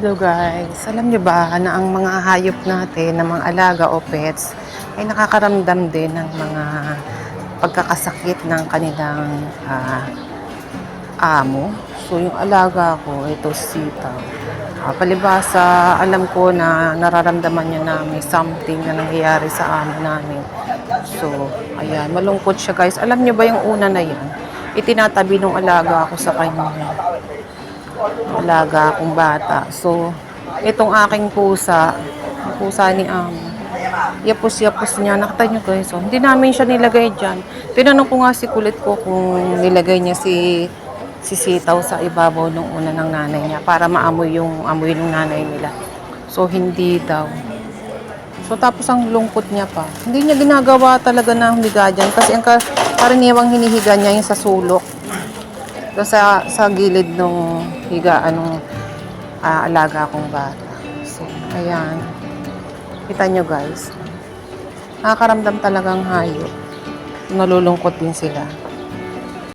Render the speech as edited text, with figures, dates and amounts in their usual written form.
Hello guys, alam niyo ba na ang mga hayop natin na mga alaga o pets ay nakakaramdam din ng mga pagkakasakit ng kanilang amo. So yung alaga ko, ito si Sitaw. Palibasa, alam ko na nararamdaman niya na may something na nangyayari sa amo namin. So, ayan, malungkot siya guys. Alam niyo ba yung una na yan? Itinatabi nung alaga ko sa kanya. Alaga akong bata. So, itong aking pusa, ang pusa ni Amo, yapos-yapos niya. Nakita niyo guys, oh. Hindi namin siya nilagay dyan. Tinanong ko nga si kulit ko kung nilagay niya si Sitaw sa ibabaw nung una ng nanay niya para maamoy yung amoy ng nanay nila. So, hindi daw. So, tapos ang lungkot niya pa. Hindi niya ginagawa talaga na humiga dyan kasi ang karaniwang hinihiga niya yung sa sulok. So, sa gilid nung higaan nung alaga kong bata. So, ayan. Kita nyo guys. Nakakaramdam talagang hayop. Nalulungkot din sila.